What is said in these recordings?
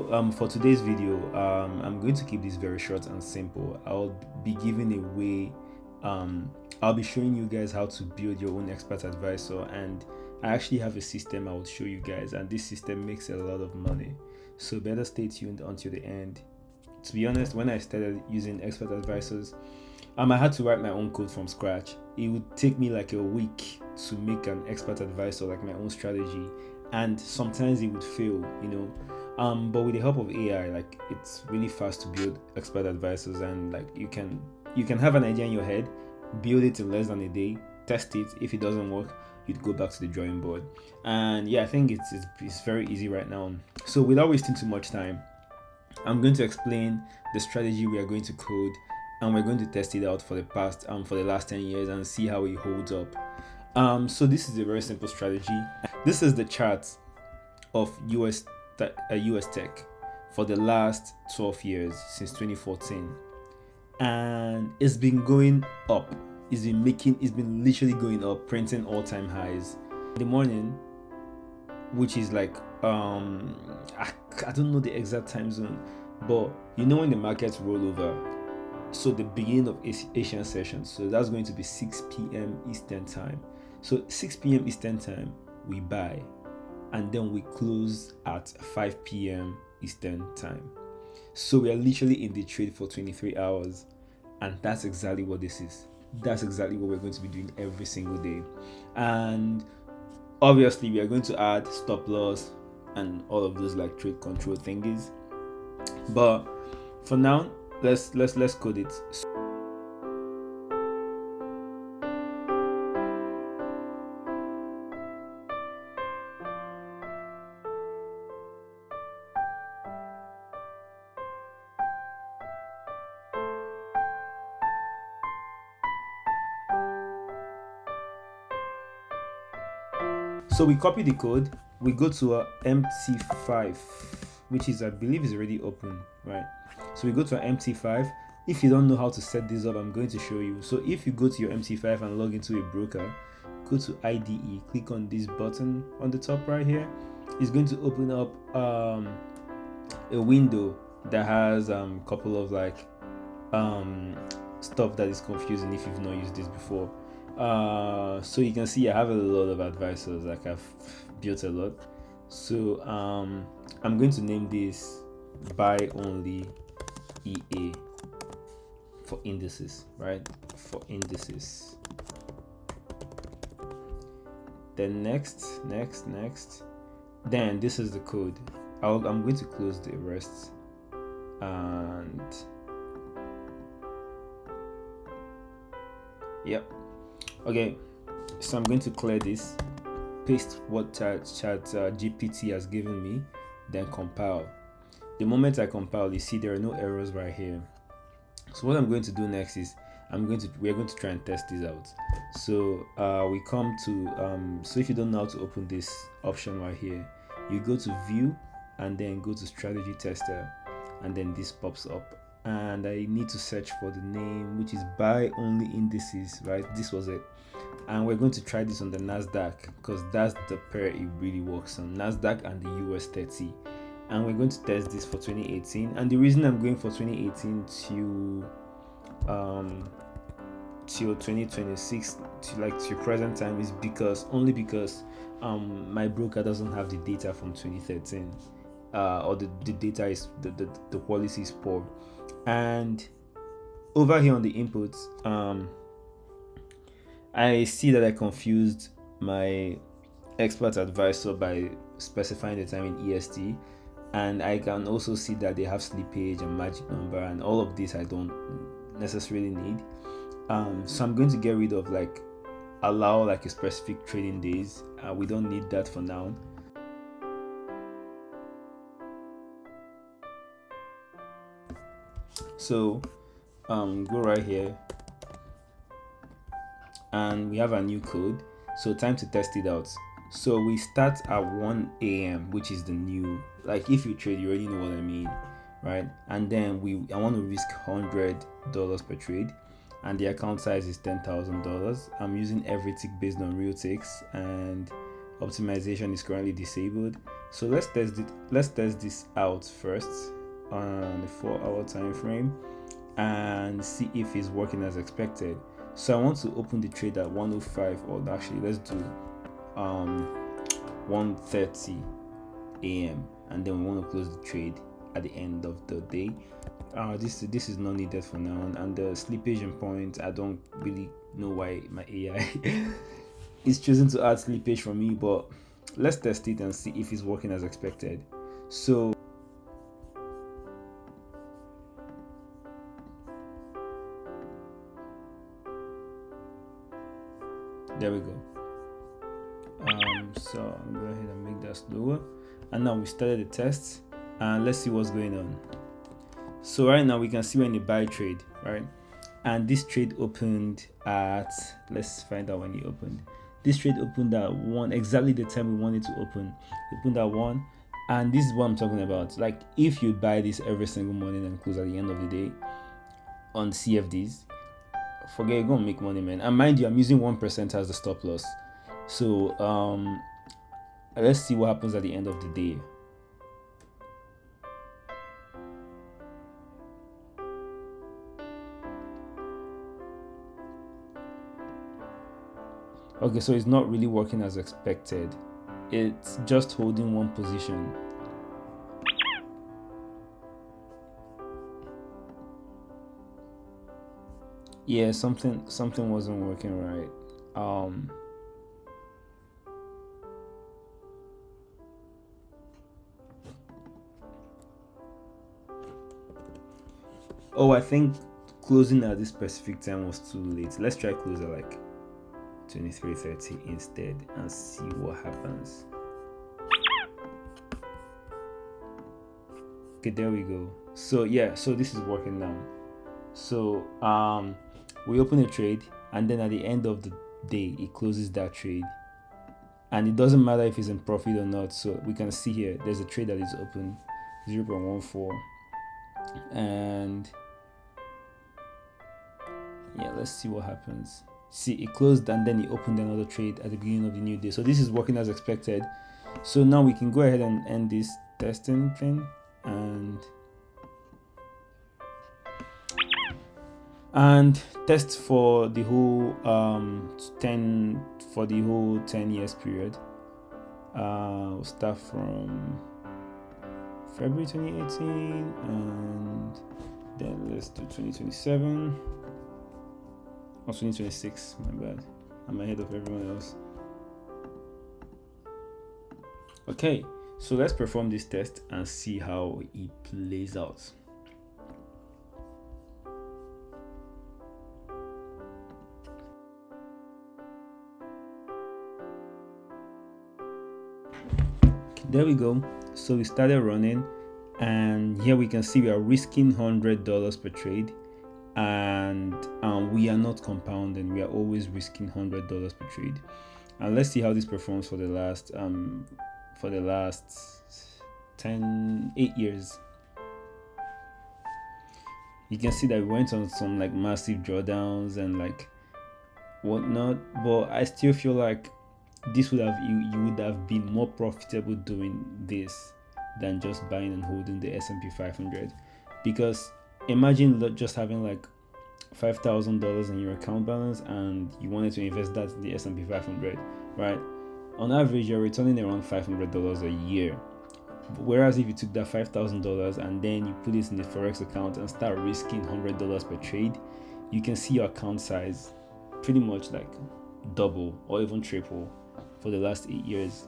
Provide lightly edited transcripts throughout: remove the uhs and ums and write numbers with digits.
For today's video, I'm going to keep this very short and simple. I'll be giving away, I'll be showing you guys how to build your own expert advisor, and I actually have a system I will show you guys, and this system makes a lot of money. So better stay tuned until the end. To be honest, when I started using expert advisors, I had to write my own code from scratch. It would take me like a week to make an expert advisor, like my own strategy, and sometimes it would fail, but with the help of AI, like it's really fast to build expert advisors, and like you can have an idea in your head, build it in less than a day, test it. If it doesn't work, you'd go back to the drawing board. And yeah, I think it's very easy right now. So without wasting too much time, I'm going to explain the strategy we are going to code, and we're going to test it out for the last 10 years and see how it holds up. So this is a very simple strategy. This is the chart of US tech for the last 12 years since 2014, and it's been going up. It's been literally going up, printing all-time highs. In the morning, which is like I don't know the exact time zone, but when the markets roll over, so the beginning of Asian session, so that's going to be 6 p.m. Eastern time. So 6 p.m. Eastern time we buy, and then we close at 5 p.m. Eastern time. So we are literally in the trade for 23 hours, and that's exactly what this is. That's exactly what we're going to be doing every single day. And obviously we are going to add stop loss and all of those like trade control thingies, but for now let's code it. So we copy the code, we go to our MT5, which is, I believe, is already open, right? So we go to our MT5. If you don't know how to set this up, I'm going to show you. So if you go to your MT5 and log into a broker, go to IDE, click on this button on the top right here. It's going to open up a window that has a couple of like stuff that is confusing if you've not used this before. So you can see I have a lot of advisors, like I've built a lot. So I'm going to name this buy only EA for indices, right? For indices. Then next. Then this is the code. I'm going to close the rest, and yep. Okay, so I'm going to clear this, paste what chat GPT has given me, then compile. The moment I compile, you see there are no errors right here. So what I'm going to do next is we're going to try and test this out. So we come to so if you don't know how to open this option right here, you go to view and then go to strategy tester, and then this pops up, and I need to search for the name, which is buy only indices, right? This was it. And we're going to try this on the NASDAQ because that's the pair it really works on, NASDAQ and the US 30. And we're going to test this for 2018. And the reason I'm going for 2018 till 2026 to present time is because my broker doesn't have the data from 2013, or the data is the quality is poor. And over here on the inputs, I see that I confused my expert advisor by specifying the time in EST, and I can also see that they have slippage and magic number, and all of this I don't necessarily need. So I'm going to get rid of allow a specific trading days. We don't need that for now. So go right here, and we have a new code. So time to test it out. So we start at 1 a.m, which is the new, if you trade, you already know what I mean, right? And then I want to risk $100 per trade, and the account size is $10,000. I'm using every tick based on real ticks, and optimization is currently disabled. So let's test this out first on the 4-hour time frame and see if it's working as expected. So I want to open the trade at 105, or actually let's do 1:30 a.m. and then we want to close the trade at the end of the day. This is not needed for now, and the slippage and point, I don't really know why my AI is choosing to add slippage for me, but let's test it and see if it's working as expected. So there we go. So I'm going to go ahead and make that slower, and now we started the test, and let's see what's going on. So right now we can see we're in the buy trade, right? And this trade opened at, let's find out when it opened. This trade opened at 1, exactly the time we wanted to open. It opened at 1, and this is what I'm talking about. Like, if you buy this every single morning and close at the end of the day on CFDs, forget, you're gonna make money, man. And mind you, I'm using 1% as the stop loss. So let's see what happens at the end of the day. Okay, so it's not really working as expected. It's just holding one position. Yeah, something wasn't working right. Oh, I think closing at this specific time was too late. Let's try close at like 23:30 instead and see what happens. Okay, there we go. So yeah, so this is working now. So we open a trade, and then at the end of the day it closes that trade, and it doesn't matter if it's in profit or not. So we can see here there's a trade that is open, 0.14, and yeah, let's see what happens. See, it closed and then it opened another trade at the beginning of the new day. So this is working as expected. So now we can go ahead and end this testing thing and test for the whole 10 years period. We'll start from February 2018 and then let's do 2027 or 2026. My bad, I'm ahead of everyone else. Okay, so let's perform this test and see how it plays out. There we go. So we started running, and here we can see we are risking $100 per trade, and we are not compounding. We are always risking $100 per trade. And let's see how this performs for the last 8 years. You can see that we went on some like massive drawdowns and like whatnot, but I still feel like this would have you would have been more profitable doing this than just buying and holding the S&P 500, because imagine just having like $5,000 in your account balance and you wanted to invest that in the S&P 500, right? On average, you're returning around $500 a year. Whereas if you took that $5,000 and then you put it in the Forex account and start risking $100 per trade, you can see your account size pretty much like double or even triple for the last 8 years.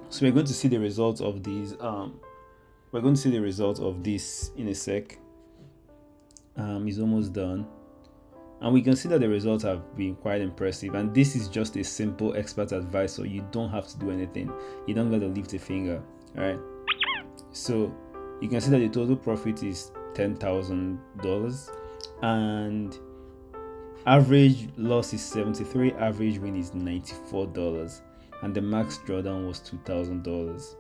So we're going to see the results of these. We're going to see the results of this in a sec. It's almost done, and we can see that the results have been quite impressive. And this is just a simple expert advice, so you don't have to do anything. You don't got to lift a finger. All right. So you can see that the total profit is $10,000, and average loss is 73, average win is $94, and the max drawdown was $2,000.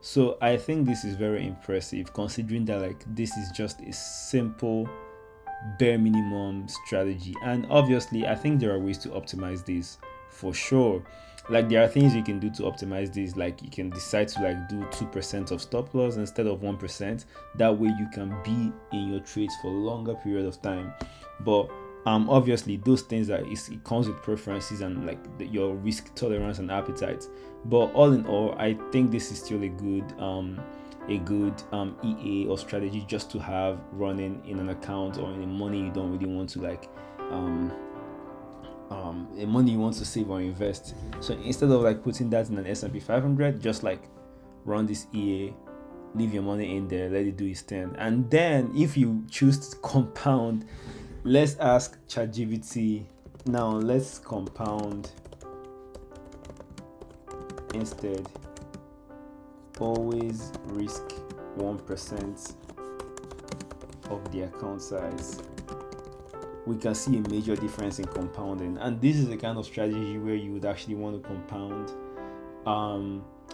So I think this is very impressive, considering that like this is just a simple bare minimum strategy. And obviously I think there are ways to optimize this for sure. like there are things you can do to optimize this. Like you can decide to like do 2% of stop loss instead of 1%. That way you can be in your trades for longer period of time. But obviously those things that it comes with preferences and like your risk tolerance and appetite. But all in all, I think this is still a good EA or strategy just to have running in an account or in the money you don't really want to like the money you want to save or invest. So instead of like putting that in an S&P 500, just like run this EA, leave your money in there, let it do its thing. And then if you choose to compound, let's ask ChatGPT now, let's compound instead. Always risk 1% of the account size. We can see a major difference in compounding, and this is the kind of strategy where you would actually want to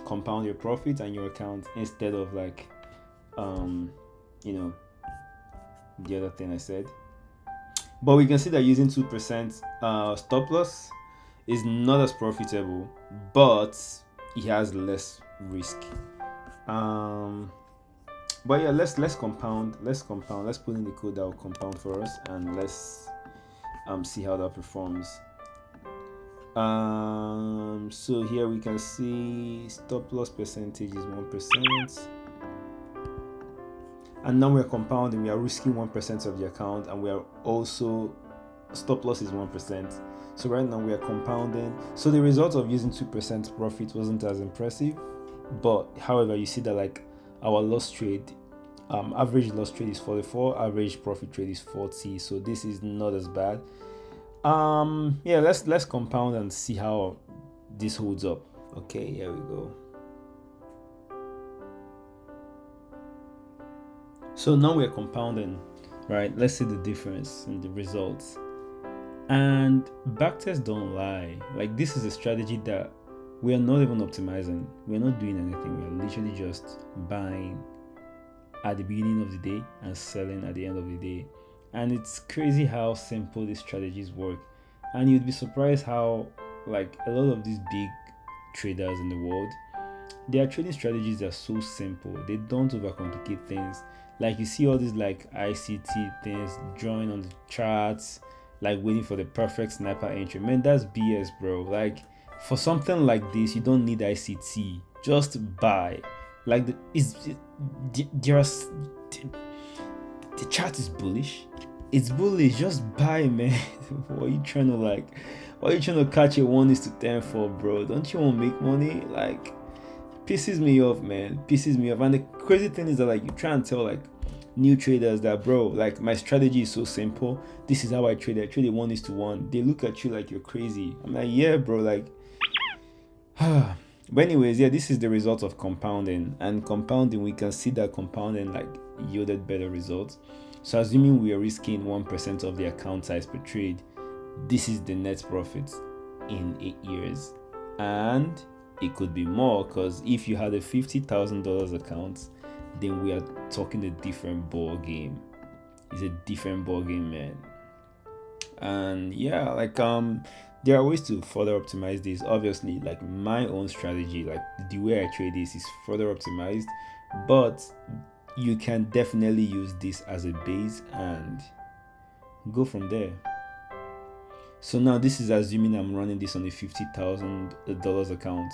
compound your profit and your account instead of like the other thing I said. But we can see that using 2% stop loss is not as profitable, but it has less risk. But yeah, let's compound. Let's put in the code that will compound for us, and let's see how that performs. So here we can see stop loss percentage is 1%, and now we're compounding. We are risking 1% of the account, and we are also stop loss is 1%. So right now we are compounding. So the result of using 2% profit wasn't as impressive, but however, you see that like our loss trade, average loss trade is 44, average profit trade is 40. So this is not as bad. Yeah, let's compound and see how this holds up. Okay, here we go. So now we're compounding, right? Let's see the difference in the results. And backtests don't lie. Like this is a strategy that we are not even optimizing. We're not doing anything. We're literally just buying at the beginning of the day and selling at the end of the day. And it's crazy how simple these strategies work. And you'd be surprised how like a lot of these big traders in the world, their trading strategies are so simple. They don't overcomplicate things. Like you see all these like ICT things, drawing on the charts, like waiting for the perfect sniper entry. Man, that's BS, bro. Like for something like this, you don't need ICT. Just buy. Like the chart is bullish. It's bullish. Just buy, man. What are you trying to catch a 1:10 for, bro? Don't you want to make money? Like, pisses me off, man. Pisses me off. And the crazy thing is that like you try and tell like new traders that, bro, like my strategy is so simple. This is how I trade. I trade a 1:1. They look at you like you're crazy. I'm like, yeah, bro, like but anyways, yeah, this is the result of compounding. And compounding, we can see that compounding like yielded better results. So assuming we are risking 1% of the account size per trade, this is the net profit in 8 years. And it could be more, because if you had a $50,000 account, then we are talking a different ball game. It's a different ball game, man. And yeah, like there are ways to further optimize this. Obviously, like my own strategy, like the way I trade this is further optimized, but you can definitely use this as a base and go from there. So now this is assuming I'm running this on a $50,000 account.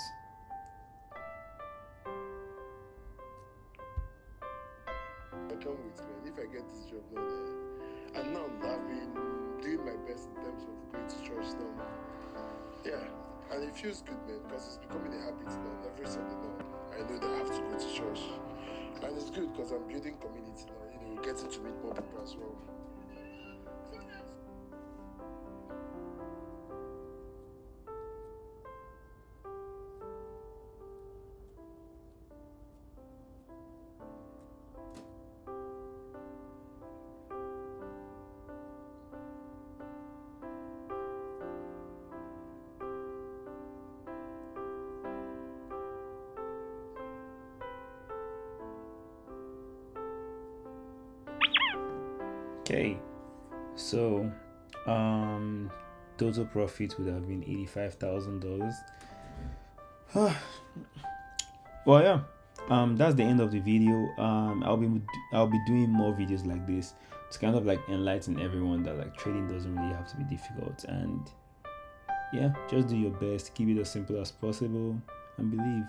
I can't wait, man. If I get this job now, and now I've been doing my best in terms of going to church now. Yeah, and it feels good, man, because it's becoming a habit now. Every Sunday now, I know that I have to go to church, and it's good because I'm building community now. Getting to meet more people as well. Okay, so total profit would have been $85,000. Well, yeah, that's the end of the video. I'll be doing more videos like this to kind of like enlighten everyone that like trading doesn't really have to be difficult, and yeah, just do your best, keep it as simple as possible, and believe.